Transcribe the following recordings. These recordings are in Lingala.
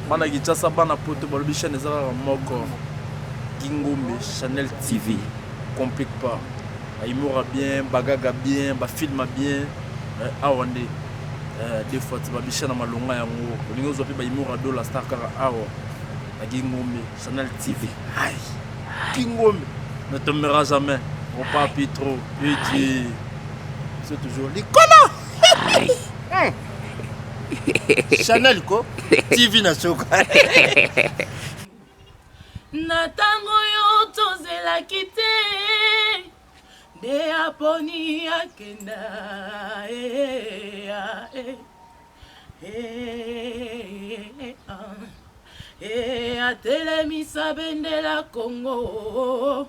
bana Kinshasa bana poto balobi chaîne ezalaka moko Kingombe Channel TV complique pas Aimora bien bagaga bien ba filma bien awande des fois tu vas bicher na malonga yango olingo zo pe ba Aimora do la star kara awa na Kingombe Channel TV aïe Kingombe ne tombera jamais on pas plus trop et c'est toujours l'icône Chanel ko TV na soka na tango yo tozelaki te nde aponi akenda atelemisa bendela Kongo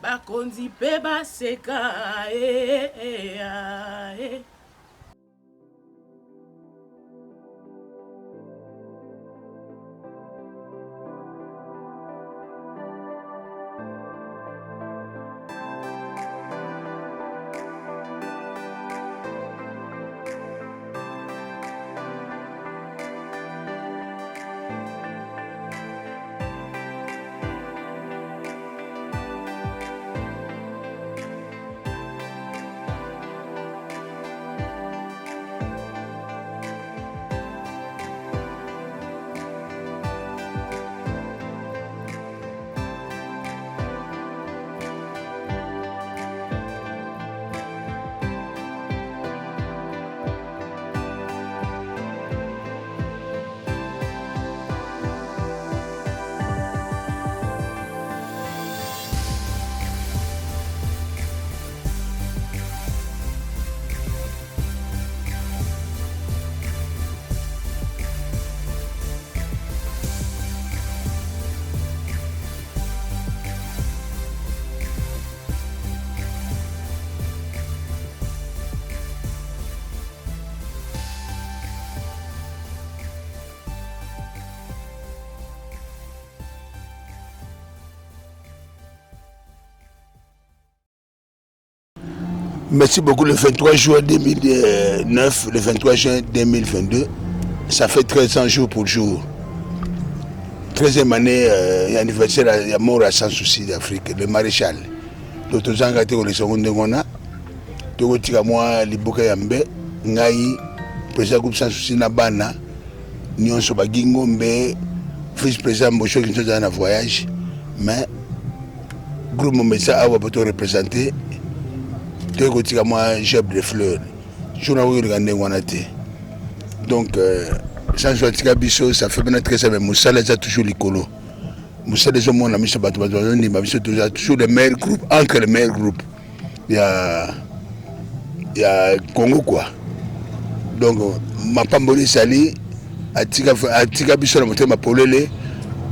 bakonzi mpe baseka Merci beaucoup. Le 23 juin 2009, le 23 juin 2022, ça fait 1300 jours pour jour. 13e année, anniversaire, il y a mort à Sans Souci d'Afrique, le maréchal. L'autre gens qui ont été au second Ngona, tout le monde moi, Liboka Yambe, Ngai, président groupe Sans Souci Nabana, Nyon Sobagingombe, vice-président Mbocho qui sont en voyage, mais le groupe Momesa a été représenté. Moi, j'ai des fleurs. Je n'ai pas regardé donc, sans jouer ça fait maintenant 13 ans, mais Moussa les a toujours l'écolo. Moussa les hommes, on a mis ce bateau, toujours les meilleurs groupes, entre les meilleurs groupes. Il y a Congo, quoi. Donc, ma pamboli sali, Atika Bisso, la montée, ma polele,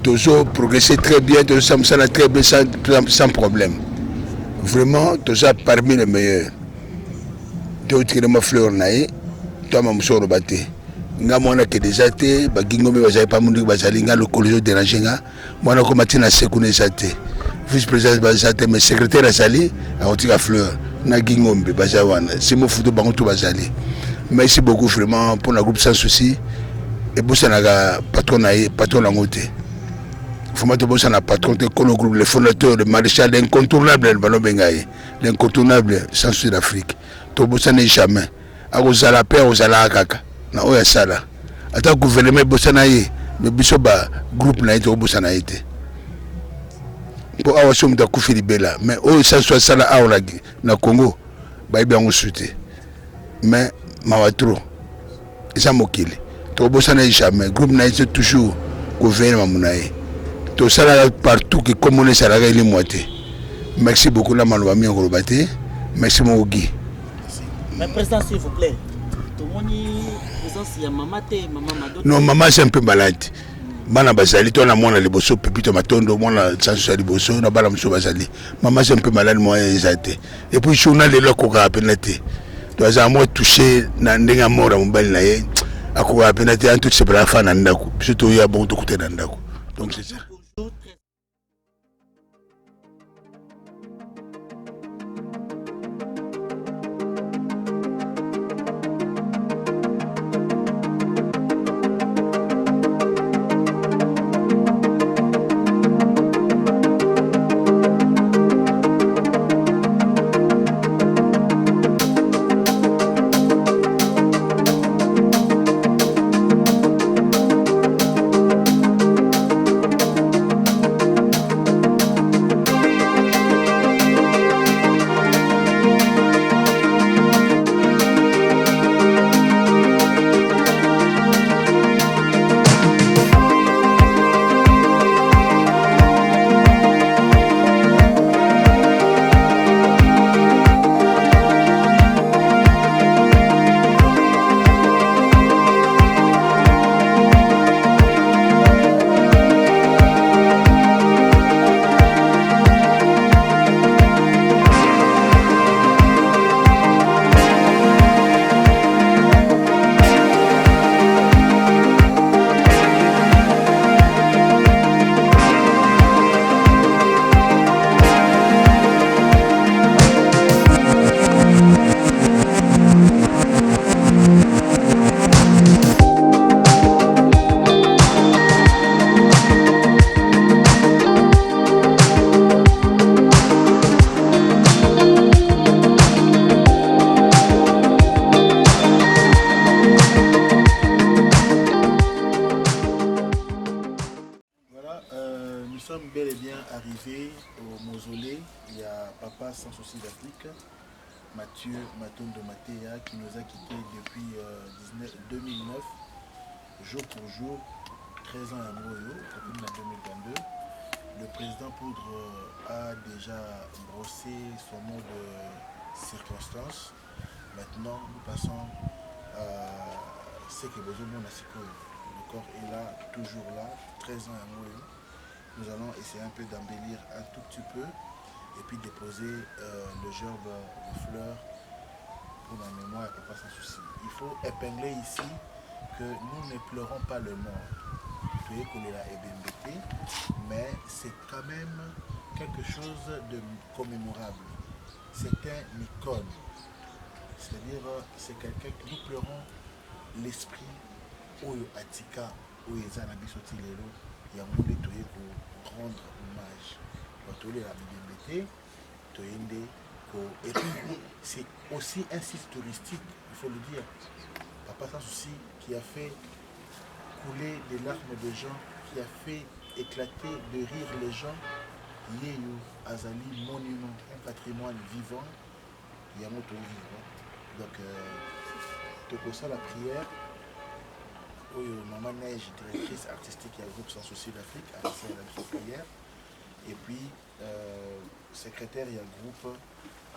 toujours progressé très bien, toujours très bien, sans problème. Vraiment, tout ça parmi les meilleurs. Tu as tiré ma fleur, tu as ma moussou rebatté. Nga mwana ke déjà te, ba gingombe bazali pas mundu bazali nga le collège déranger nga. Mwana ko matina sekune sate. Vice-président bazali mais secrétaire azali a otika fleur na gingombe bazali wana. C'est mon photo bango tout bazali. Merci beaucoup vraiment pour la groupe Sans Souci et bossa na patron na ngote. Faut te bosser na patron de le groupe le fondateur le maréchal l'incontournable l'incontournable Sans Souci d'Afrique. To bossa ne jamais. Akozala pe ozala kaka. Na oya sala ata gouvernement bosana ye me biso ba groupe na ite obosana ite po awa somu ta kufi libela mais o sa so sala awa na Congo ba ibe ngo sute mais mawatro isa mokili to bosana jamais groupe na ite toujours gouvernement munaye to sala partout que comme on est sala ile moitié. Merci beaucoup la maloba mi ngolobate merci mon Guy. Mais président s'il vous plaît non, maman c'est un peu malade. Bana bazali to na mwana liboso pepito matondo mwana sanso liboso na bala mso bazali. Maman c'est un peu malade moi ezate. Et puis journal de la koka penate. To za moi touché na ndenga mora mbali na ye. Akoka penate en tout ce brafa na ndako. Surtout ya bon to côté na ndako. Donc c'est ça. bien arrivé au mausolée. Il y a Papa sans souci d'Afrique, Mathieu Matondo Matéa, qui nous a quittés depuis 2009, jour pour jour, 13 ans à Moyo, en 2022. Le président Poudre a déjà brossé son mot de circonstance. Maintenant, nous passons à ce que besoin de le corps est là, toujours là, 13 ans à Moyo. Nous allons essayer un peu d'embellir un tout petit peu et puis déposer le gerbe de fleurs pour la mémoire et Papa sans souci. Il faut épingler ici que nous ne pleurons pas le mort. Mais c'est quand même quelque chose de commémorable. C'est un icône. C'est-à-dire, c'est quelqu'un que nous pleurons l'esprit Oyo Atika, Oyo Zanabiso Lelo, il y a un monde pour rendre hommage. Et puis, c'est aussi un site touristique, il faut le dire. Papa sans souci qui a fait couler des larmes de gens, qui a fait éclater de rire les gens. Yeyo Azali, monument, un patrimoine vivant. Il y a un autre vivant. Donc, pour ça, la prière. Maman Neige, directrice artistique et groupe sans souci d'Afrique, a fait la prière. Et puis, secrétaire et groupe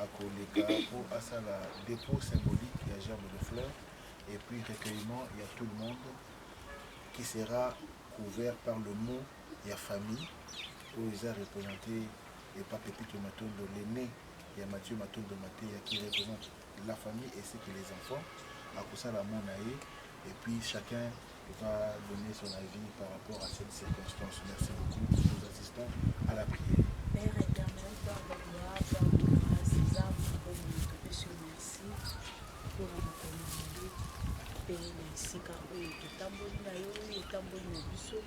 à Kolega pour la dépôt symbolique, il y a gerbe de fleurs. Et puis, recueillement, il y a tout le monde qui sera couvert par le mot, il y a famille, où ils ont représenté et pas Pépito Matondo, l'aîné, il y a Mathieu Matondo Matéa qui représente la famille et c'est que les enfants, à cause de la monaïe, et puis chacun va donner son avis par rapport à cette circonstance. Merci beaucoup, nous assistons à la prière. Père éternel, par la gloire, par la grâce, ces âmes pour nous merci pour la communauté. Père, merci car oyo totamboli na yo etamboli na biso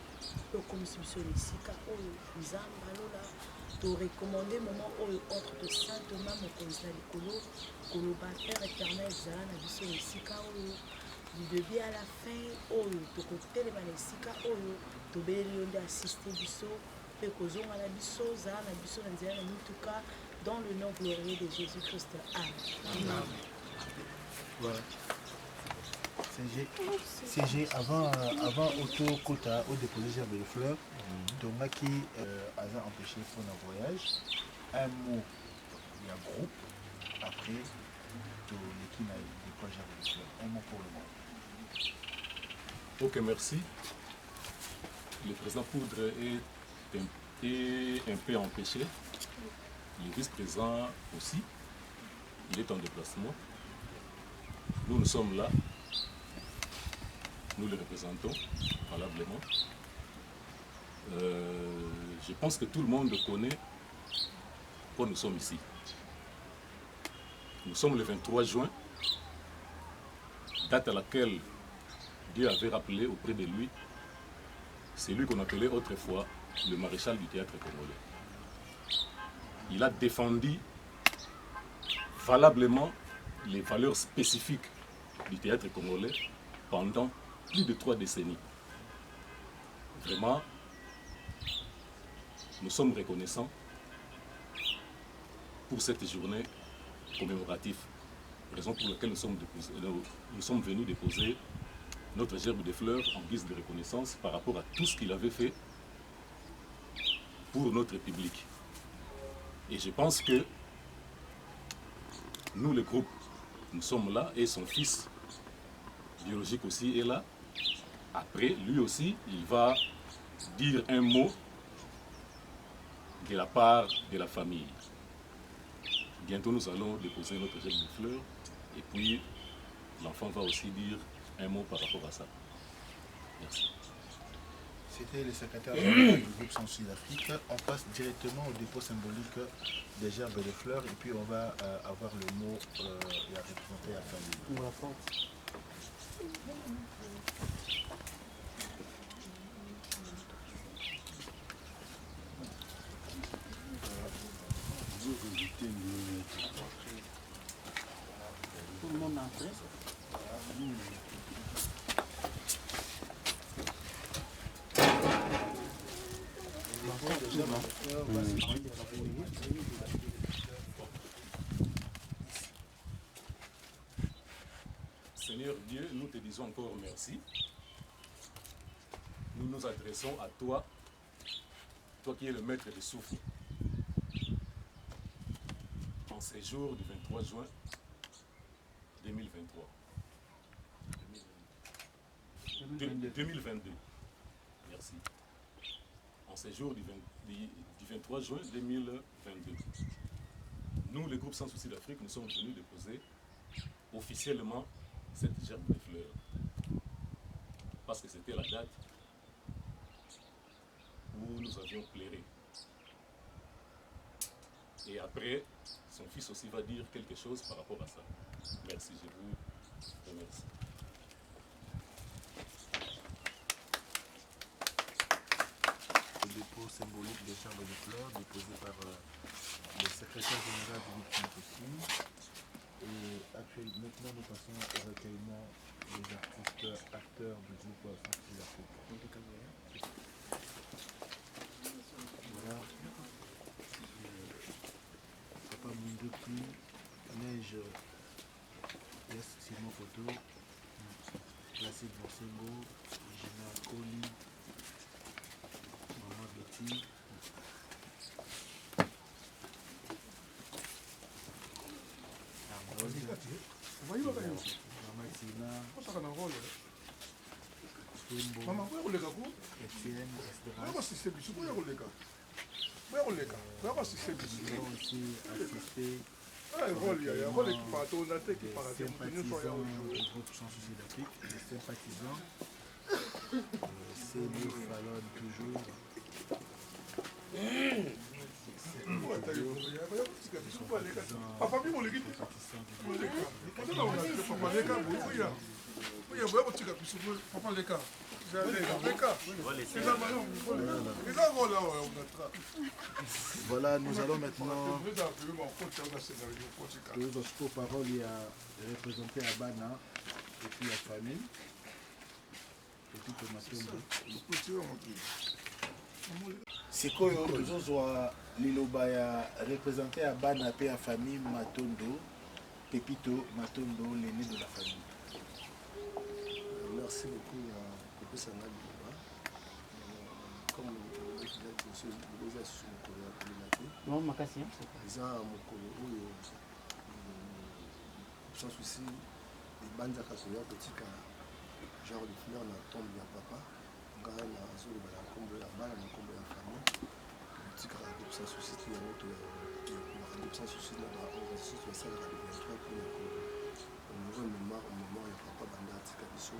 tokomisi biso na esika oyo nzambe alola torekomande moment oyo entre de saintement mokonzi na likolo koloba Père éternel ezala na biso na esika oyo du début à la fin oyo tokotelema na esika oyo tobeleli yo nde asiste biso mpe kozonga na biso zala na biso na nzela na mituka dans le nom glorieux de Jésus-Christ. Amen. Voilà. CG avant auto-quota au déposé gerbe de fleurs, donc qui a empêché pour un voyage. Un mot, il y a groupe, après, l'équipe a déposé gerbe de fleurs. Un mot pour le monde. Ok, merci. Le président Poudre est un peu empêché. Le vice-président aussi. Il est en déplacement. Nous sommes là. Nous le représentons valablement. Je pense que tout le monde connaît pourquoi nous sommes ici. Nous sommes le 23 juin, date à laquelle Dieu avait rappelé auprès de lui celui qu'on appelait autrefois le maréchal du théâtre congolais. Il a défendu valablement les valeurs spécifiques du théâtre congolais pendant plus de 3 décennies. Vraiment, nous sommes reconnaissants pour cette journée commémorative, raison pour laquelle nous sommes venus déposer notre gerbe de fleurs en guise de reconnaissance par rapport à tout ce qu'il avait fait pour notre public. Et je pense que nous, le groupe, nous sommes là et son fils biologique aussi est là. Après, lui aussi, il va dire un mot de la part de la famille. Bientôt, nous allons déposer notre gerbe de fleurs et puis l'enfant va aussi dire un mot par rapport à ça. Merci. C'était le secrétaire général du groupe Sans Souci d'Afrique. On passe directement au dépôt symbolique des gerbes de fleurs et puis on va avoir le mot et à représenter la famille. On la porte. Tout le monde a entré. Seigneur Dieu, nous te disons encore merci. Nous nous adressons à toi, toi qui es le maître des souffles. En ces jours du 23 juin 2023. 2022. Merci. En ces jours du 23 juin 2022. Nous, le groupe Sans Souci d'Afrique, nous sommes venus déposer officiellement cette gerbe de fleurs. Parce que c'était la date où nous avions pleuré. Et après, son fils aussi va dire quelque chose par rapport à ça. Merci, je vous remercie. Le dépôt symbolique des chambres de fleurs déposé par le secrétaire général du groupe aussi. Et actuellement, maintenant, nous passons au recueillement des artistes acteurs du groupe Sans Afrique. Voilà. Papa Munduki, Neige, Yes Simon Photo, Placide Monsengo, Gina Koli, Maman Betty. Maman Tina, Tembo, Etienne, Estera. Nous avons aussi assisté sympathisants du groupe Sans Souci d'Afrique, les sympathisants, c'est nous Fallon toujours. Voilà, nous allons maintenant donner notre parole à représenter Abana et puis la famille. Sikoyo tozozwa liloba ya représenté à Bana pe à famille Matondo, Pepito Matondo, l'aîné de la famille. Merci beaucoup à Pépé Sanga Liloba. Comme le monsieur Liloba sur le Korea problématique. Non, Makassi. Ils ont mon Korea sans souci, les bandes à Kakoya, petit genre de fleurs dans la tombe de papa. Quand on a zone de la combe de la balle, la combe de la famille, petit caractère sans souci, il y a autre sans souci dans la organisation de la salle de 23 pour le nouveau mémoire au moment où papa Banda Tika Bisso.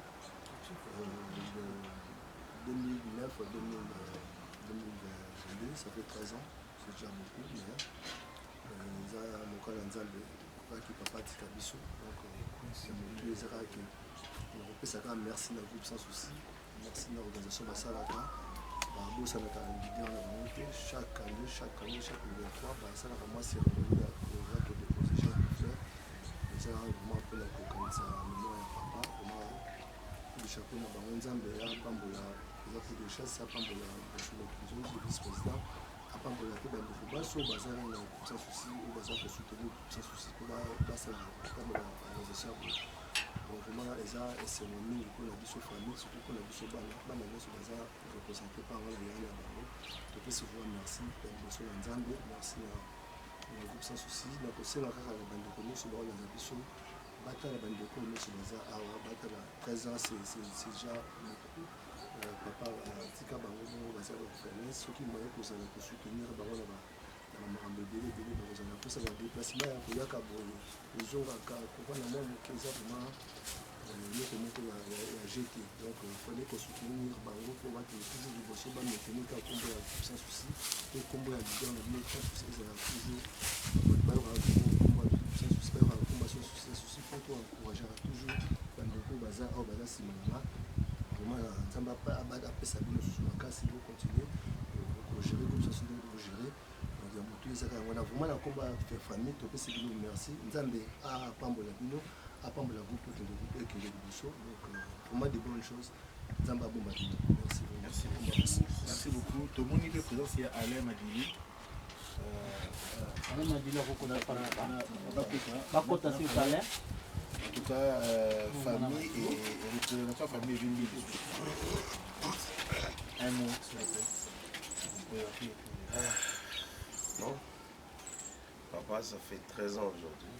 2009 à 2022, ça fait 13 ans, c'est déjà beaucoup, mais ils ont mon cas dans le qui papa Tika Bisso. Donc, c'est mon Dieu, c'est vrai que merci à groupe Sans Souci. Merci à l'organisation Bassalaka. Chaque année, chaque 23, ça a vraiment cérémonie pour déposer chaque fleur. Ça a vraiment appelé la cocaïne, ça a mémoire à papa. Le chapeau n'a pas un zambé, à Pambola, les affaires de chasse, à Pambola, le vice-président, à Pambola, tout le monde, sur Bazar, Sans Souci, ou Bazar pour soutenir Sans Souci, pour Pambola, l'organisation. Donc vraiment, les arts et cérémonies, qu'on a vu sur famille, surtout qu'on a vu sur Bana, sur les arts représentés par la Yana Baro. Donc c'est vraiment merci, merci à Nzambe, merci à le groupe Sans Souci. Donc aussi, la bande de communes sur la Nabiso, Bata la bande de communes sur les arts, Bata la 13 ans, c'est déjà beaucoup. Papa, Tika Bango, Bazar de ceux qui m'ont pour soutenir Baro là-bas. Makambo ebele bakozala mposa badéplacement ya koyaka boye ezongaka kovanda mwa moke eza vraimen eloko moko ya jeté. Donc fallait kosoutenir bango mpo bakende toujours liboso baméteneka nkombo ya Sans Souci mpe nkombo ya lider na bino Sans Souci ezala toujours bayokaka nkombo ya Sans Souci bayokaka nkombo ya Sans Souci mpo to encourageaka toujours bandeko baza awa baza nsima nanga vraiment nzambe apesa bino susu makasi bocontinue kogere groupe Sans Souci kogere. On a vraiment la combat de famille, tu peux se dire merci. Nzambe a Pambola Bino, a Pambola groupe et que les Bousso. Donc, vraiment des bonnes choses. Zamba Bomba. Merci. Merci beaucoup. Tout le monde est présent, c'est Alain Madili. Alain Madili, Bakota sur Alain. En tout cas, famille et représentation famille est venue. Un mot, s'il vous plaît. Non. Papa, ça fait 13 ans aujourd'hui.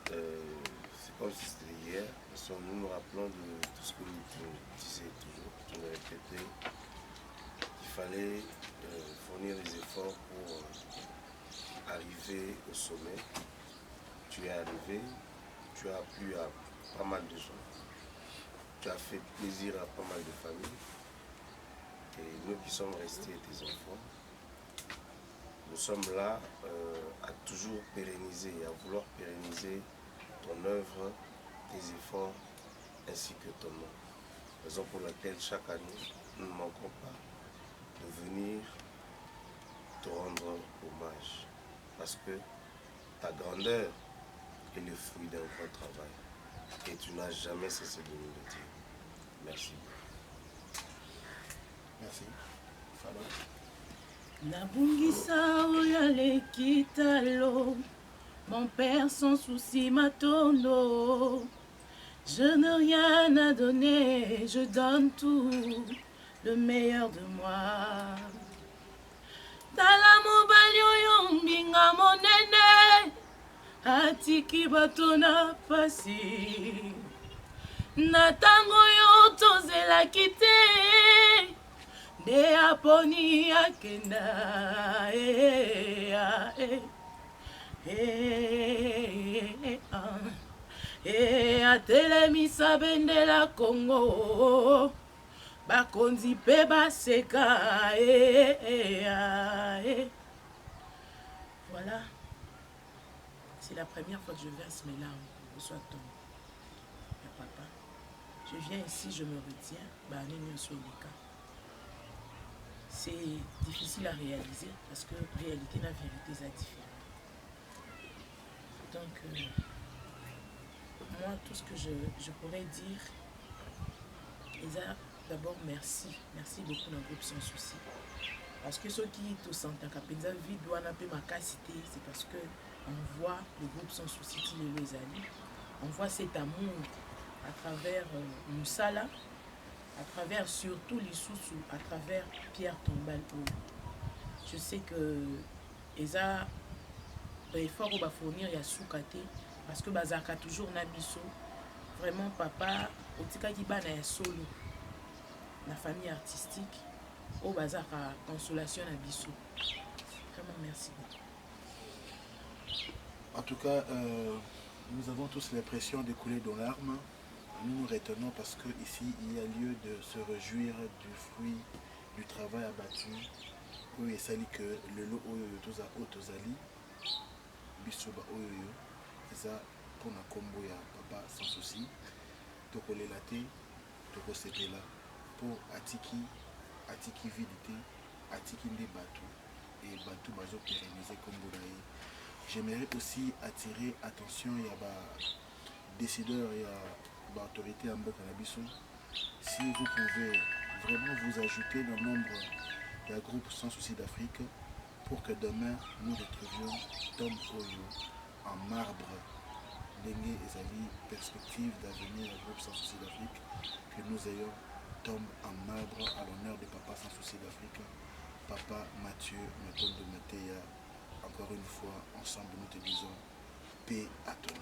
C'est comme si c'était hier. Parce que nous nous rappelons de tout ce que nous disait toujours, tu nous répétais. Il fallait fournir les efforts pour arriver au sommet. Tu es arrivé, tu as plu à pas mal de gens. Tu as fait plaisir à pas mal de familles. Et nous qui sommes restés tes enfants, nous sommes là à toujours pérenniser, à vouloir pérenniser ton œuvre, tes efforts, ainsi que ton nom. Raison pour laquelle chaque année, nous ne manquons pas de venir te rendre hommage. Parce que ta grandeur est le fruit d'un grand travail. Et tu n'as jamais cessé de nous le dire. Merci. Merci. Nabungisa oyale kitalo, mon père sans souci matondo. Je n'ai rien à donner, je donne tout, le meilleur de moi. Tala mobali oyo mbinga monene, atiki bato na pasi. Na tango yo tozelaki te, nde aponi akenda. Atelemisa bendela Congo, bakonzi pe baseka. Voilà, c'est la première fois que je verse mes larmes au soir de tombe. Papa, je viens ici, je me retiens. C'est difficile à réaliser parce que réalité la vérité est différente. Donc, moi, tout ce que je pourrais dire, d'abord merci. Merci beaucoup dans le groupe Sans Souci. Parce que ceux qui te sentent en capenza vie doivent un peu ma cité, c'est parce que on voit le groupe Sans Souci qui les amis. On voit cet amour à travers Moussala, à travers surtout les sous à travers Pierre Tombal. Je sais que Eza effort va fournir ya soukate parce que bazaka toujours na biso. Vraiment papa otika ki bana ya solo la famille artistique au bazaka consolation na biso. Vraiment merci beaucoup. En tout cas, nous avons tous l'impression de couler dans larmes. Nous nous retenons parce qu'ici, il y a lieu de se réjouir du fruit du travail abattu. Oui, c'est que le lot toza otozali bisoba oyo eza pour na combo ya papa Sans Souci. Tokolela te, tokosepela pour atiki vidité, atiki nde batu et batu bazo pérenniser combo na ye. J'aimerais aussi attirer attention ya ba décideurs ya l'autorité en Bokanabiso, si vous pouvez vraiment vous ajouter dans le nombre d'un groupe Sans Souci d'Afrique pour que demain nous retrouvions Tom Oyo en marbre. Dengue Ezali, perspective d'avenir au groupe Sans Souci d'Afrique, que nous ayons Tom en marbre à l'honneur de Papa Sans Souci d'Afrique, Papa Mathieu Matondo Matéa. Encore une fois, ensemble nous te disons paix à ton âme.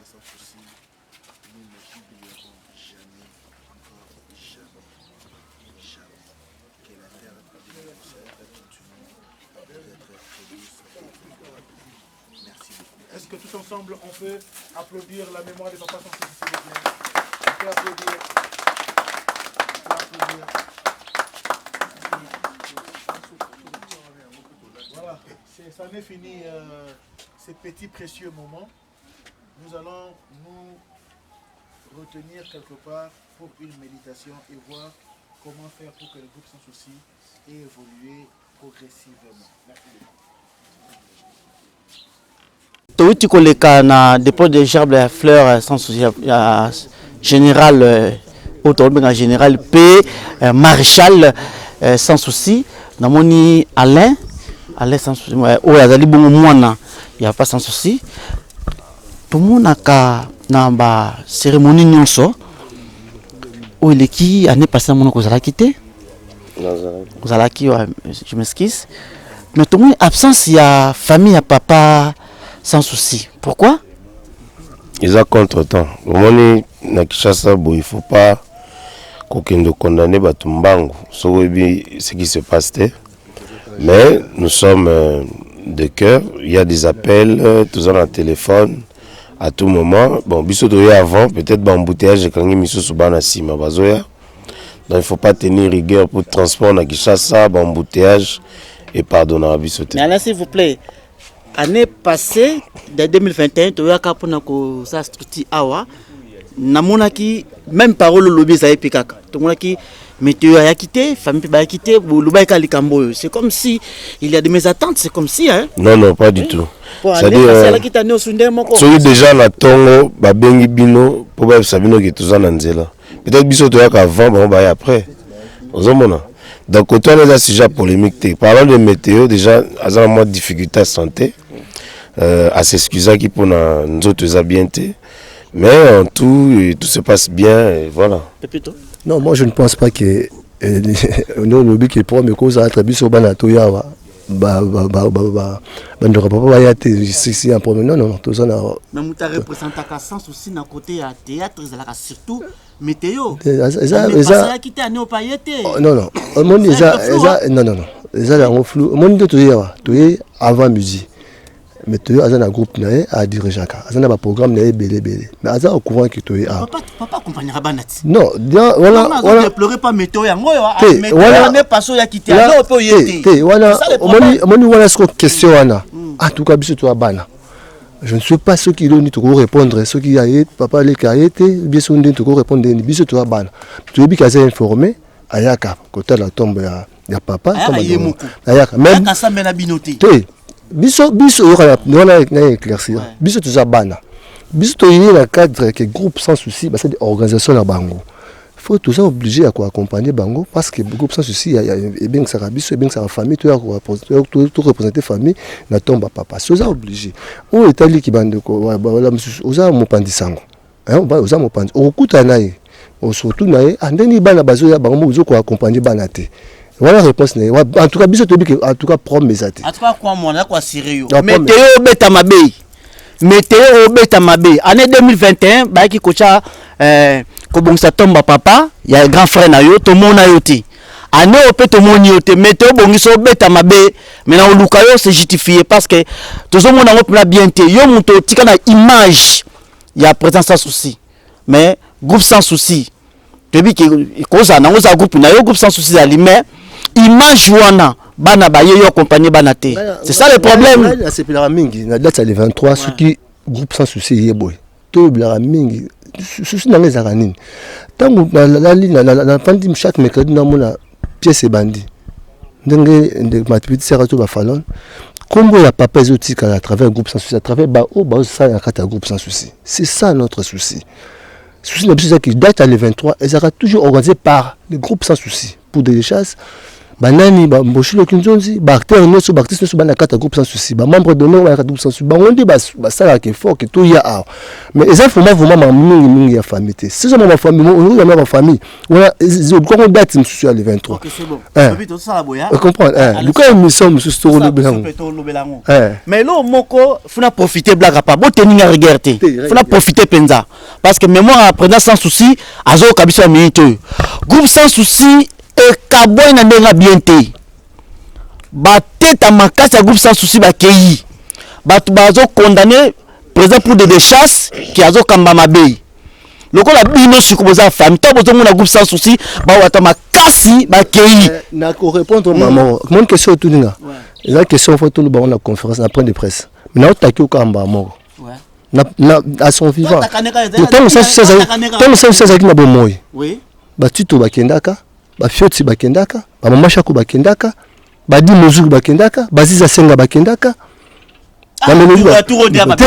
Sans souci, nous n'oublierons jamais, encore jamais, que la terre de continue à vous être felice. Merci beaucoup. Est-ce que tous ensemble, on peut applaudir la mémoire de Papa Sans Souci, s'il vous plaît? On peut applaudir. Voilà, ça n'est fini ces petits précieux moments. Nous allons nous retenir quelque part pour une méditation et voir comment faire pour que le groupe Sans Souci ait évolué progressivement. Merci beaucoup. Touti koleka na dépôt de gerbe ya fleur Sans Souci ya général autour général P maréchal Sans Souci namoni Alain Sans Souci o azali bongo mwana ya pas Sans Souci tomonaka na ba cérémonie nyonso o eleki année passée mon kozala quitté kozala ki je m'excuse mais tout monde absence ya famille ya papa Sans Souci. Pourquoi? Ils ont contre-temps. Au moment na Kinshasa, il ne faut pas qu'on condamne Batumbango. Ce qui se passe. Mais nous sommes de cœur. Il y a des appels, tous en téléphone à tout moment. Bon, bisodoya avant, peut-être embouteillage quand il mis sur Bana Sima Bazoya. Donc il ne faut pas tenir rigueur pour le transport na Kinshasa, embouteillage et pardonner bisoté. Mais s'il vous plaît. Année passée, de 2021, tu as eu ça structure awa. Namonaki même parole lobby ça epikaka. Tomonaki météo a quitté, famille a quitté, lobby ka likambo. C'est comme si il y a de mes attentes, c'est comme si hein. Non, pas du tout. C'est-à-dire celui déjà la tongo ba bengi bino pour ba sabino ki tuzana nzela. Peut-être biso to yaka avant bon ba après. Ozomona. Donc, quand on a un sujet polémique, parlant de météo, déjà, il y a moins de difficultés à santé, à s'excuser qui pour nous autres bien. Mais en tout se passe bien, et voilà. Non, moi je ne pense pas que nous, le but qui est pour me cause à attribuer sur Banatoya, c'est un problème. Non, tout ça. Mais vous avez représenté à Sans Souci dans côté à théâtre, surtout météo. Non. Non. Avant musique. Mais tu as un groupe à diriger. Tu as un programme belé. Mais tu as au courant que tu es. Papa accompagnera Banati. Non, voilà. Ne pleurez pas météo. On n'est pas sûr à quitter. Voilà. Question. En tout cas, je ne suis pas ceux qui donnent tout répondre. Ceux qui ont papa les cahiers, bien sûr, ils doivent répondre. Biso tu as ban. Tu es bien informé. Ayaka, côté la tombe ya papa. Ayaka. Même quand ça mène à binoté. Biso on a éclaircir. Biso tu as ban. Biso tu es dans le cadre que groupe Sans Souci, c'est des organisations à Bango. Il faut tout ça obligé à accompagner Bango parce que le groupe Sans Souci, il y a bien que ça rabisse, bien que ça famille, tu représenter famille, na tombe papa. C'est ça obligé. On est allé qui bande quoi, on a mon pandisango. On a mon pandi. Au coup t'anaï, surtout naï, andeni bana bazoya Bango, vous quoi accompagner banate. Voilà la réponse. En tout cas, biso tobi que en tout cas prendre mes athées. En tout cas quoi moi là quoi sérieux. Météo beta mabe. Météo beta mabe. Année 2021, ba ki kocha kobongisa tomba papa, il y a un grand frère na yo, to mona yo te. Année opé to moni yo te, météo bongiso beta mabe, mais na oluka yo c'est justifié parce que tozo mona ngo pla bien te. Yo muto tika na image. Il y a présence Sans Souci. Mais groupe Sans Souci. Depuis que koza na ngoza groupe na yo groupe Sans Souci ali mais image wana bana ba yo accompagner bana te. C'est ça le problème. C'est pour la mingi, na date le 23 ce qui groupe Sans Souci yeboy. To bla mingi. Souci na ngeza nini. Tangu la ligne na pandi chaque mercredi na mona pièce bandi. Ndenge de matipiti sera to ba falon. Combo ya papa ezotika à travers groupe Sans Souci, à travers ba ça ya kata groupe Sans Souci. C'est ça notre souci. Souci na biso qui date le 23, elle sera toujours organisée par le groupe Sans Souci pour des chasses. Banani ba mboshilo kinzonzi ba acteur noso ba artiste noso bana kata groupe Sans Souci ba membre d'honneur ba groupe Sans Souci ba onde ba sala ke fort que tout ya a mais les enfants vraiment mingi ya famille c'est ça ma famille on a ma famille on a quand on date monsieur le 23 OK c'est bon depuis tout ça la boya comprendre le cas nous sommes sur ce belango mais là moko faut profiter blague pas bon tenir regarder faut profiter penza parce que mémoire après Sans Souci azo kabisa minute groupe Sans Souci et kaboy na ndenga bien te bateta makasi ya groupe Sans Souci bakei batu bazo condamné président pour des chasses qui azo kamba mabe lokola bino sikoboza famille to bozo mona groupe Sans Souci ba wata makasi bakei na ko répondre maman mon question tuninga la question faut tout le bon la conférence après de presse mais na otaki okamba moko à son vivant. Tant ça qui na bomoy. Oui. Ba tito bakendaka, ba fioti bakendaka, ba mama shako bakendaka, ba di mozuru bakendaka, ba ziza senga bakendaka. Ba melodi ba.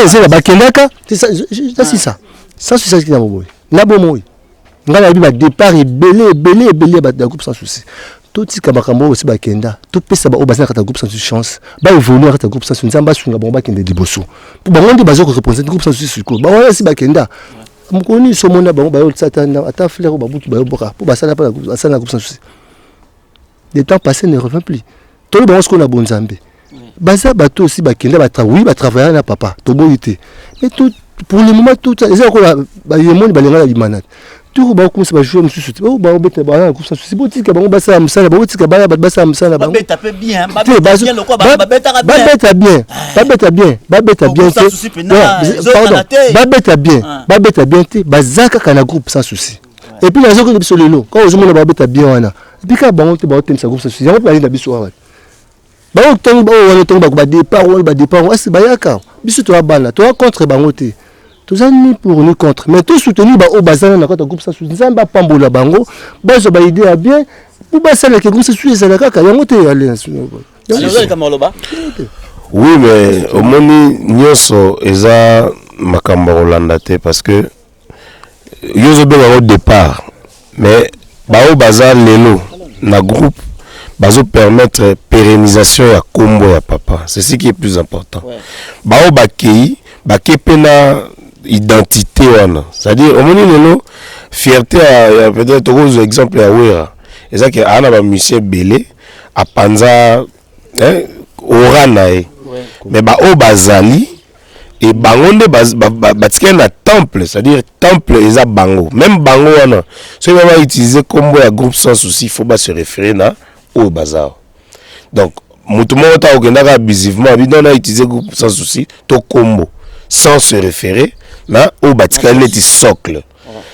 C'est bakendaka, c'est ça, c'est ça. Ça c'est ça qui na bomoy. Na bomoy. Ngala bi ba départ belé ba groupe sans souci. Tout ce makambo aussi bakenda tout pesa ba obazana kata groupe sans chance ba évoluer kata groupe sans nzamba sunga bomba kende liboso pour bango bazo représenter groupe sans suko ba wala si bakenda mukoni so mona bango ba satana ata fleur ba butu ba boka pour basala pa basala groupe sans souci les temps passés ne revient plus tout le monde ce qu'on a bon zambé baza bato aussi bakenda ba oui ba travailler na papa to boyité mais tout pour le moment tout ça les encore ba yemoni ba lenga la limanade tout ba comme ça ba jouer monsieur oh ba bête ba groupe sans souci botika ba basa musala ba botika ba basa musala ba bête tape bien ba bien le quoi ba bête bien ba bête bien ba bête bien ba zaka kana groupe sans souci et puis les autres biso lelo quand ozomona ba bête bien wana et puis ka bango te ba otemisa groupe sans souci yango ba linda biso wa ba otongo ba wana tongo ba départ asi ba yaka biso to abana to contre bango te. Tous ni pour ni contre mais tout soutenir ba au bazana na kota groupe ça soutien ba pambola bango bazo ba idée à bien pour ba ça le groupe ça soutien ça kaka yango te aller oui mais au moni nyoso eza makambo Rolanda te parce que yozo be au départ mais ba au bazar lelo na groupe bazo permettre pérennisation ya kombo ya papa c'est ce qui est plus important ba au bakei bakepena identité wana c'est-à-dire au moins lelo fierté à peut-être aux exemple à Wera et ça que ana ba musicien belé à panza oranae mais ba o bazali et bangonde batika na temple c'est-à-dire temple eza bango même bango wana so va utiliser combo ya groupe sans souci faut pas se référer na au bazar donc mutu mo ta okenda abusivement bidon a utiliser groupe sans souci to combo sans se référer na au batika leti socle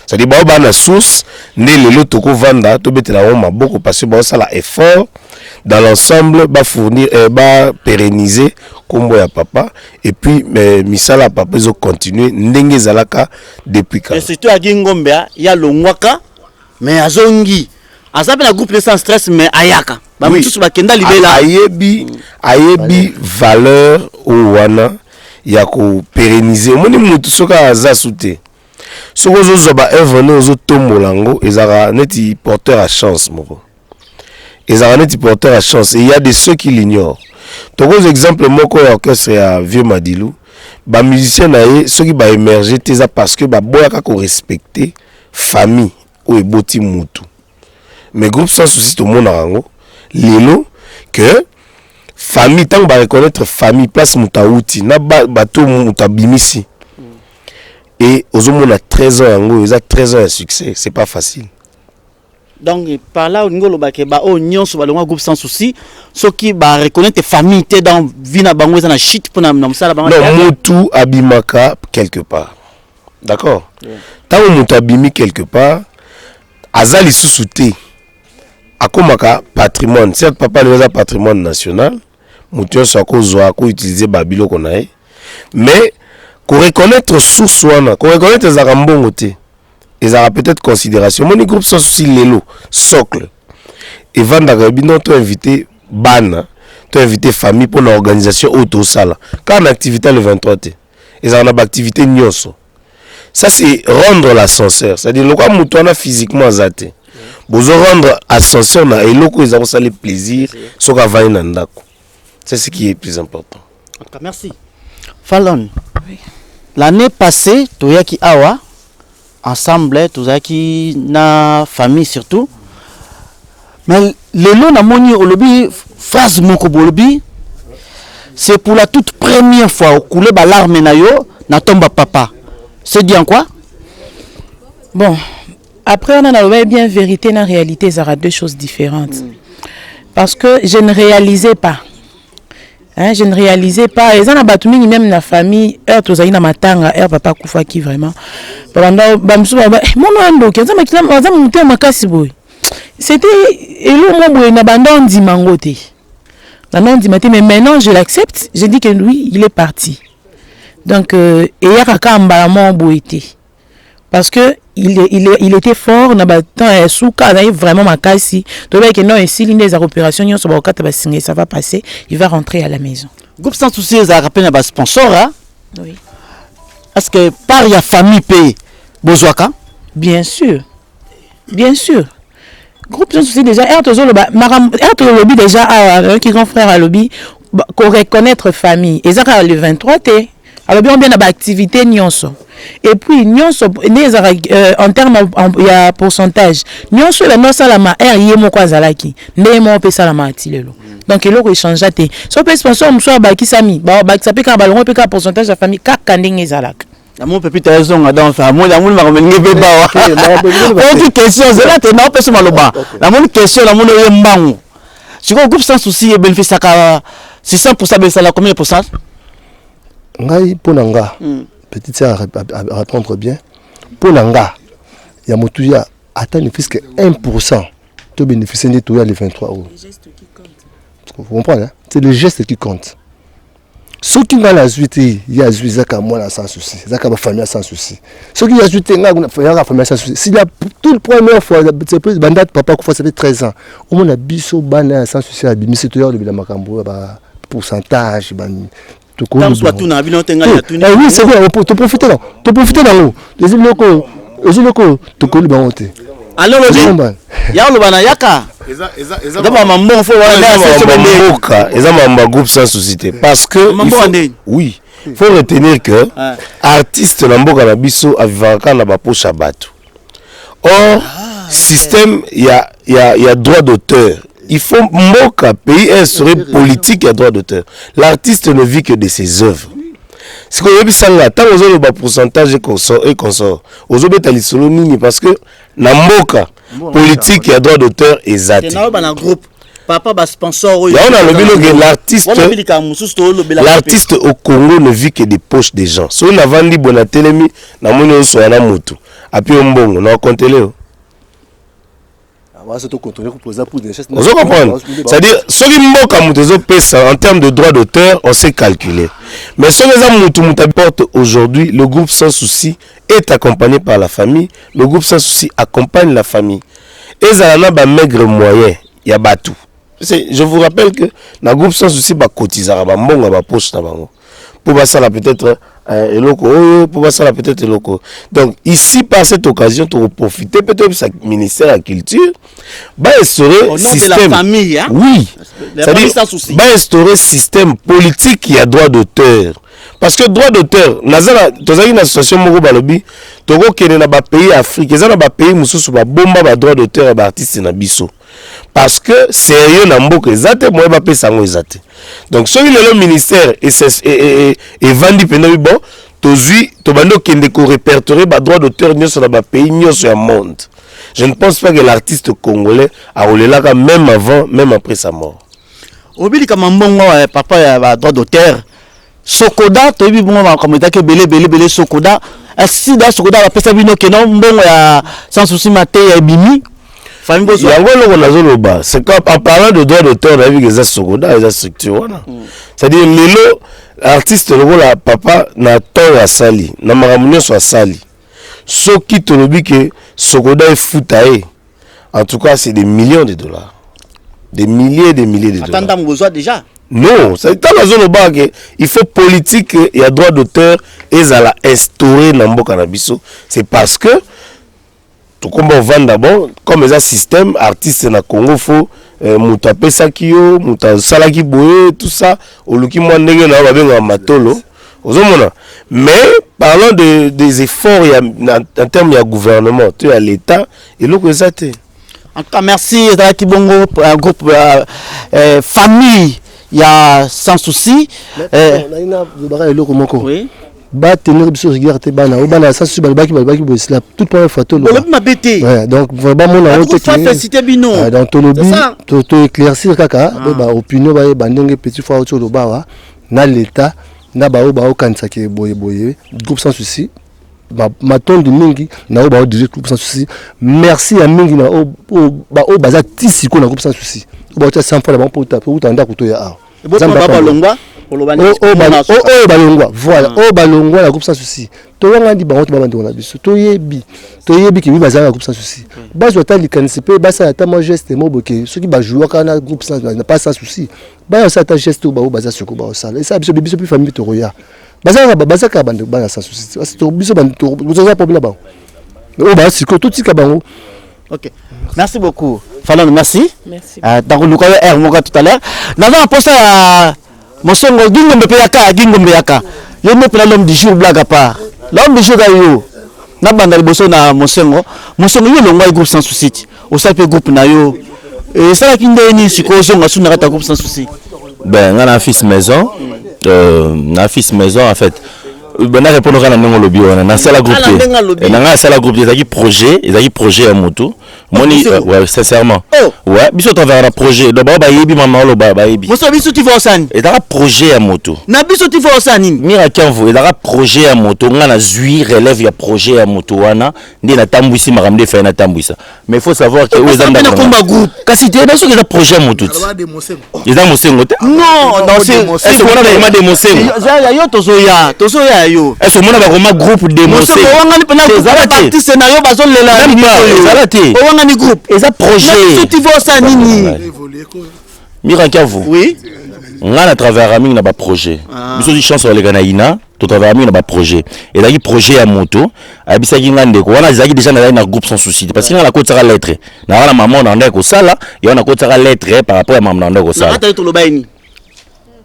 c'est-à-dire ba na source né lelo toko vanda to betela o maboko parce que ba ça la effort dans l'ensemble ba fournir ba pérenniser kombo ya papa et puis misala papa zo continuer ndenge zalaka depuis quand et surtout à Gingombe ya longwaka mais azongi azape na groupe sans stress mais ayaka ba mutusu bakenda libela ayebi valeur o wana ya ko pérenniser moni mutu soka aza souté soko zo ba evene ozo tombolango ezara neti porteur à chance moko ezara neti porteur à chance et il y a des ceux qui l'ignorent toko exemple moko ya orchestre ya Vieux Madilou ba musicien na ye soki ba émerger teza parce que ba boyaka ko respecter famille ou eboti mutu mais groupe sans souci tout monde rango lelo que famille tant ba reconnaître famille place mutaouti na bato mutabimisi et ozomona 13 ans yango eza 13 ans de succès c'est pas facile donc par là ngolo bake ba o nyonso ba longa groupe sans souci ceux qui ba reconnaître famille té dans vina bango eza na shit pour na musala bango non mutu abimaka quelque part d'accord tant mutu abimi quelque part azali sous-souté akomaka patrimoine certes papa le patrimoine national mutu so akozwa ko utiliser babilo konae mais qu'on reconnaître source wana qu'on reconnaître ezarambongo te ezara peut-être considération mon groupe sans souci lelo socle et vandaka bino to invité bana to invité famille pour l'organisation auto sala quand activité le 23 t ezara na activité nyonso ça c'est rendre l'ascenseur c'est-à-dire le quoi mutu wana physiquement azate bozo rendre ascenseur na eloko ezara ça le plaisir soka va na ndako c'est ce qui est plus important. Merci. Fallon. Oui. L'année passée, toyaki awa ensemble, toyaki na famille surtout. Mais le nom na moni olobi phrase moko bolobi c'est pour la toute première fois au coulé ba larme na yo na tomba papa. C'est dit en quoi? Bon, après on a bien vérité na réalité ça a deux choses différentes. Parce que je ne réalisais pas. Hein, je ne réalisais pas et ça na batumini même la famille heure tozali na matanga heure papa kufa qui vraiment pendant bamsu mon ando kenza makila maza muté makasi boy c'était elo mo boy na bandon di mangote na non di maté mais maintenant je l'accepte je dis que lui il est parti Donc et ya kaka mbala boité parce que il était fort na temps souka na vraiment makasi to ba que non ici les opérations nyonso ba okata ba signer ça va passer, il va rentrer à la maison. Groupe Sans Souci ça rappelle na ba sponsor hein? Oui. Est-ce que par ya famille paye Bozwaka? Bien sûr. Bien sûr. Groupe Sans Souci déjà lobby déjà qui grand frère à lobby qu'on reconnaître famille et ça le 23 t alors bien na ba activité nyonso et puis nyonso en termes il y a pourcentage nyonso la no salama yé moko azalaki ndé mo pe salama atilelo donc il faut changer té so pe sponsor mso ba kisami ba sape ka balongo pe ka pourcentage de famille kaka ndenge ezalaka la mon pépite raison dans fa mo la mon ma ngé be ba autre question c'est là té na pe so maloba la mon question la mon ye mbangu si ko Groupe Sans Souci et bénéfice aka c'est 100% baissa la combien de pourcent ngai ponanga petite sœur à répondre bien ponanga ya motuya atteint ne que 1% to bénéficier de tout les 23 euros. Les gestes qui comptent. Vous comprenez hein? C'est le geste qui compte. Ceux qui ont la suite, il y a Zaka moi sans souci, Zaka ma famille sans souci. Ceux qui ont la suite, il y a la famille sans souci. Si la toute première fois, c'est plus bandat papa qui ça fait 13 ans. Au moins la biso bana sans souci à bimi c'est toujours le makambo pourcentage ban tout tout na bi non tenga tout. Oui, c'est vrai, tu profites là. Tu profites là haut. Les locaux, tu connais bien honte. Alors le ya lo bana yaka Eza mamba Groupe Sans Souci parce que oui, il faut retenir que artiste na mboka na biso avivaka na ba pocha bato. Or système il y a droit d'auteur. Il faut mboka pays instauré politique et droit d'auteur. L'artiste ne vit que de ses œuvres. Si vous avez ça, tant vous avez le pourcentage et consort, vous avez le solo nini parce que na mboka politique et droit d'auteur exact. Papa ba sponsor l'artiste au Congo ne vit que des poches des gens. Si on a vendu bonatelemi na moni so na mutu. Api mbongo na kontele. Vous comprenez? C'est-à-dire, ce qui mboka en termes de droit d'auteur, on sait calculer. Mais ce qui apporte aujourd'hui, le Groupe Sans Souci est accompagné par la famille. Le Groupe Sans Souci accompagne la famille. Et ça a un maigre moyen. Il y a batou. Je vous rappelle que le Groupe Sans Souci va cotiser à la poche. Pour ça, peut-être pour ça peut-être locaux. Donc ici par cette occasion tu profiter peut-être du ministère de la culture va instaurer système de la famille hein? Oui, c'est-à-dire va instaurer système politique qui a droit d'auteur parce que droit d'auteur nazala tozali une association moko balobi toko kene na ba pays Afrique ezana ba pays mususu ba bomba ba droit d'auteur ya ba artiste na biso parce que sérieux na mboka ezate moi ba pesa ngo ezate. Donc ce qui est le ministère et vendu pendant bon tozui to bando kende ko répertorier ba droit d'auteur nyonso na ba pays nyonso ya monde. Je ne pense pas que l'artiste congolais a roulé là même avant même après sa mort. Obili kama mbongo papa ya ba droit d'auteur Sokoda to bi bongo comme que belé Sokoda si da Sokoda ba pesa bino kenon mbongo ya Sans Souci maté ya bimi. C'est qu'en parlant de droit d'auteur, on a vu que c'est Sokoda, c'est structure. C'est-à-dire, l'artiste, le papa, n'a tort à Sali, n'a pas soit Sali. Ce qui te dit que Sokoda est foutaé, en tout cas, c'est des millions de dollars. Des milliers de dollars. Attends, vous besoin déjà? Non, c'est dans la zone où il faut politique et à droit d'auteur et ça l'a instauré dans le Canabiso. C'est parce que tout comme on vend d'abord, comme les système artiste na Congo faut muta pesa kiyo, muta salaki boye tout ça, au luki mo ndenge na ba benga matolo. Ozomona. Mais parlant des efforts en termes de gouvernement, tu as l'état et le que ça té. En tout cas merci Zaki Bongo groupe famille il y a Sans Souci oui. Ba tenir biso regarder bana o bana Sans Souci balbaki c'est la toute première fois to ma bété donc vraiment mon a féliciter bino dans ton lobby to éclaircir kaka ba opinion ba bandenge petit fois autour de ba na l'état na ba o kanisa ke boye Groupe Sans Souci ma tonde mingi na o ba direct Groupe Sans Souci merci à mingi na o baza tisiko na Groupe Sans Souci o ba ta 100 fois la ba pour ta ndako to ya a ba longwa balongwa voilà balongwa la groupe sans souci toyanga ndi bango tobanda na biso toyebi ki bazala la groupe sans souci bazo ta likanisipe basa ata mo geste mo boke ceux qui ba jouer kana groupe sans pas sans souci ba ça ta geste ba baza soko ba sala et ça biso plus famille toroya bazaka banda ba sans souci parce que biso banda to boza problème ba ba siko tout tika bango. OK, merci beaucoup Falon, merci donc nous avons air moka tout à l'heure n'avons pas ça Mosongo Gingombe Yaka yo me pela l'homme du jour blague à part l'homme du jour yo na banda liboso na Mosongo yo longwa groupe sans souci au sape groupe na yo et ça qui ndeni siko zonga suna ta groupe sans souci ben na fils maison en fait ben na répondre na ndongo lobi wana na sala groupe na sala groupe ezaki projet ya moto moni ouais sincèrement ouais biso to vers un projet d'abord ba yebi mama lo ba yebi moso biso ti fosani et dara projet ya moto na biso ti fosani mira kanvo et dara projet ya moto nga na zui relève ya projet ya moto wana ndi na tambwisi makamde fa na tambwisa mais il faut savoir que aux anda na combat groupe kasi te na so que projet ya moto ils ont mosengo te non c'est on a vraiment des mosengo yo tozo ya yo est-ce qu'on a vraiment groupe de mosengo wanga ni pena artiste na yo bazo lela ni ni groupe et ça projet tu vois ça nini Mirakanvo oui on a travers ami na ba projet biso di chance les ganaïna to travers ami na ba projet et là projet ya moto abisa ki ngande ko wana zaki déjà na groupe sans souci parce que na ko tsaka lettre na wana maman na ndeko sala ya na ko tsaka lettre par rapport à maman na ndeko sala ata to lobaini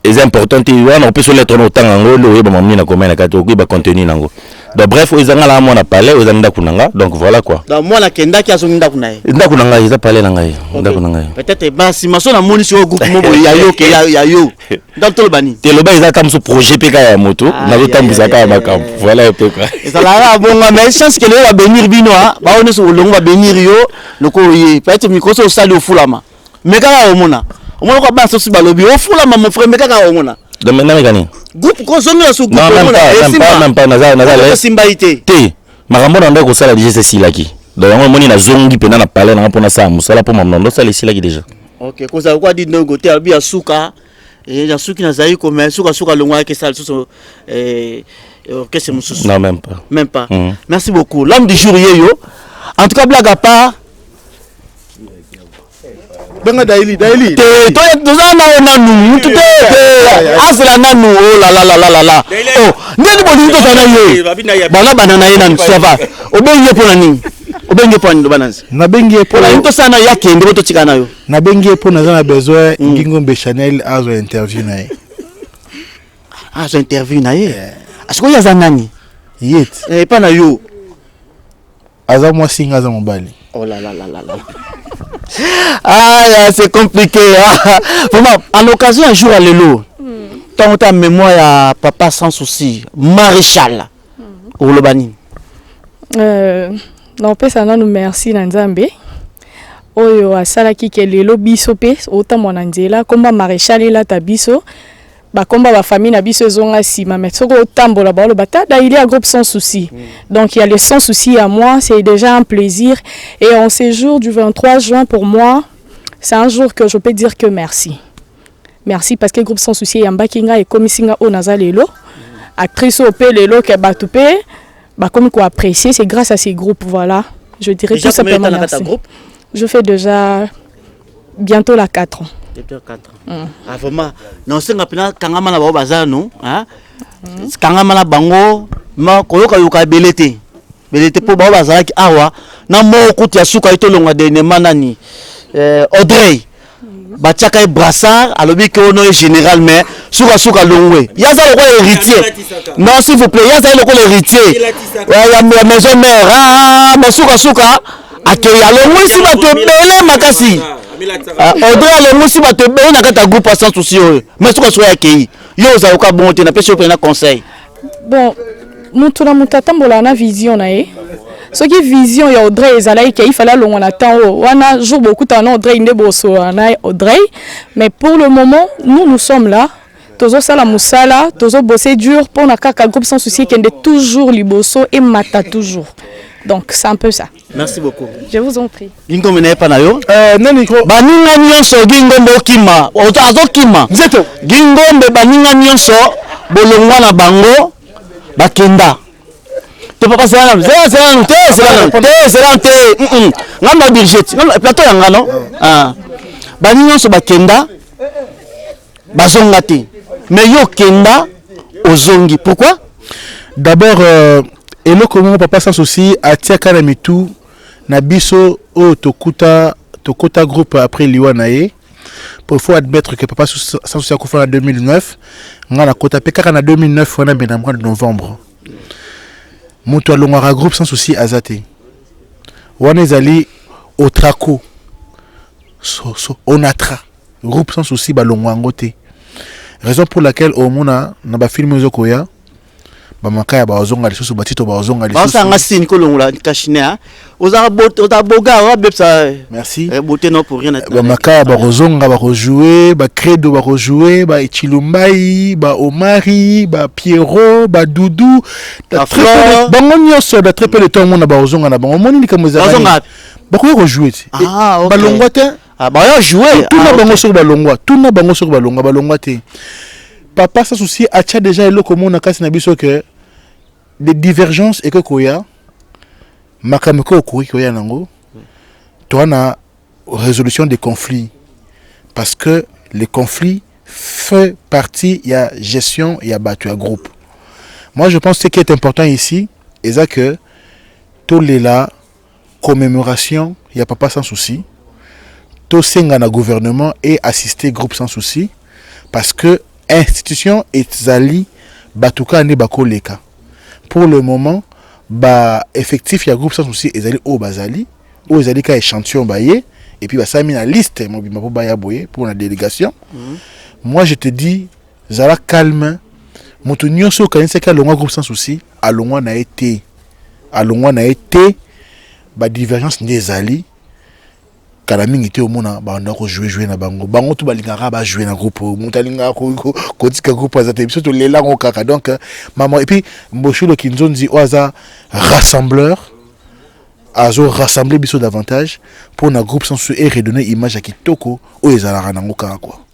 c'est important wana on peut se lettre no tanga ngolo yeba mamni na comment na kato ko ba contenu nango. Donc bref, ils ont la mona parler, ils ont kunanga. Donc voilà quoi. Donc moi la kenda qui a son ndakunaye. Ndakunanga, ils ont parlé nangai. Ndakunanga. Peut-être bah si maso na moni sur groupe mo ya yo. Donc tout bani. Te loba ils attendent ce projet PK ya moto, na lo tambuzaka ya makam. Voilà un peu quoi. Ça la bon mais chance que le va venir bino ba on so longo va venir yo loko yi. Peut-être micro so sali au fulama. Mais kaka omona. Omona ko ba so si balobi au fulama mon frère mais kaka omona. De maintenant gagné. Groupe consommé sur groupe même pas naza simbaité te makambo na ndeko sala déjà c'est silaki donc on moni na zongi pena na parler na pona sa musala po mamno sala silaki déjà. OK koza kwa di ndongo te abi asuka et ya suki na zai ko mais suka longwa ke sala so que c'est mususu non même pas merci beaucoup l'homme du jour yo en tout cas blague à part benga daily te to na nanu tout afla nanu oh la oh ndeni bodi to sana ye bana banana ye nanu sava obenye pona nini obenye pona ndo bananzi na bengi pona to sana yake ndo to chikana yo na bengi pona za na besoin Ngingombe Chanel azo interview na ye azo interview na ye asiko ya za nani yet pas na yo aza moi singa za mobali oh la ah c'est compliqué vraiment à l'occasion un jour à l'élo tant ta mémoire à papa sans souci maréchal au lobani non pesa na nous merci na nzambe oyo asala ki ke lelo biso pe autant mon nzela komba maréchal ela ta biso ba komba ba famille na biso zonga sima mais soko tambola ba lo batada il y a groupe sans souci donc il y a les sans souci à moi c'est déjà un plaisir et en ce jour du 23 juin pour moi c'est un jour que je peux dire que merci parce que groupe sans souci yamba kinga et komisinga onaza lelo actrice au pe lelo ke batupé ba comme quoi apprécier c'est grâce à ces groupes voilà je dirais tout simplement merci. Je fais déjà bientôt la 4 ans. Depuis 4 ans. Ah vraiment. Non c'est ngapina kangama na ba bazano, hein? Kangama na bango ma koyoka yoka belete. Belete po ba bazaki awa na moko tia suka itolonga de ne manani. Audrey. Bachaka e brassard alobi que ono général mais suka longwe. Yaza le héritier. Non s'il vous plaît, yaza le héritier. La maison mère ah mais suka akaya longwe si ba to bele makasi. Audrey le musi ba te be na kata groupe sans souci mais suka akei yo za ka bon te na pese prendre conseil bon mutu na mutatambola na vision na e ce qui vision ya Audrey ezala ke il fallait longa na temps wana jour beaucoup ta Audrey ndebo so na Audrey mais pour le moment nous sommes là tozo sala musala tozo bosser dur pour na kaka groupe sans souci kende toujours liboso et mata toujours Donc c'est un peu ça. Merci beaucoup. Je vous en prie. Gingo mena pa na yo. Naniko. Baninga nyonso Gingombe okima. Azokima. Nzeto. Gingombe baninga nyonso bolongwa na bango bakenda. To papa c'est là. C'est là. Ngamba Birgit. Plateau yanga no. Ah. Baninga nyonso bakenda bazonga te. Mais yo kenda ozongi. Pourquoi? D'abord eloko mon papa sans souci atiaka na mitu na biso o tokuta groupe après liwanae pour faut admettre que papa sans souci a fait en 2009 ngana kota pekaka na 2009 wana ben mois de novembre moto alongara groupe sans souci azate wana ezali au traco onatra groupe sans souci balongwa ngote raison pour laquelle au mona na ba film ozokoya bamakaya bazonga lisusu batito bazonga lisusu basanga sine kolongola kashina oza boga wa bepsa merci beauté non pour rien bamakaya bazonga ba rejouer ba credo ba rejouer ba Chilumbai ba Omari ba Pierrot ba Doudou bango nyonso da très peu le temps mona bazonga na bango moni likamoza bazonga bako rejouer balongwa te ba yo jouer tout na bango sur balongwa te papa sans souci a déjà eloko mona kasi na biso que des divergences et que koya makameko koya nango toi na résolution des conflits parce que les conflits fait partie il y a gestion il y a battu à groupe. Moi je pense que ce qui est important ici est ça que tous les là commémoration il y a papa sans souci tout senga na gouvernement et assister groupe sans souci parce que institution ezali batuka ne bakoleka pour le moment ba effectif ya groupe sans souci ezali o bazali o ezali ka échantillon baye et puis basami na liste mobima po baya boye pour la délégation. Moi je te dis zala calme moto nyonso kanisa ka longwa groupe sans souci alongwa na été ba divergence ndezali kala mingi te omona ba ndako jouer na bango to balingaka ba jouer na groupe mutalinga ko tika groupe azate biso to lela ngo kaka donc maman et puis Mboshilo Kinzonzi oza rassembleur azo rassembler biso davantage pour na groupe sans et redonner image à kitoko o ezala nango kaka quoi.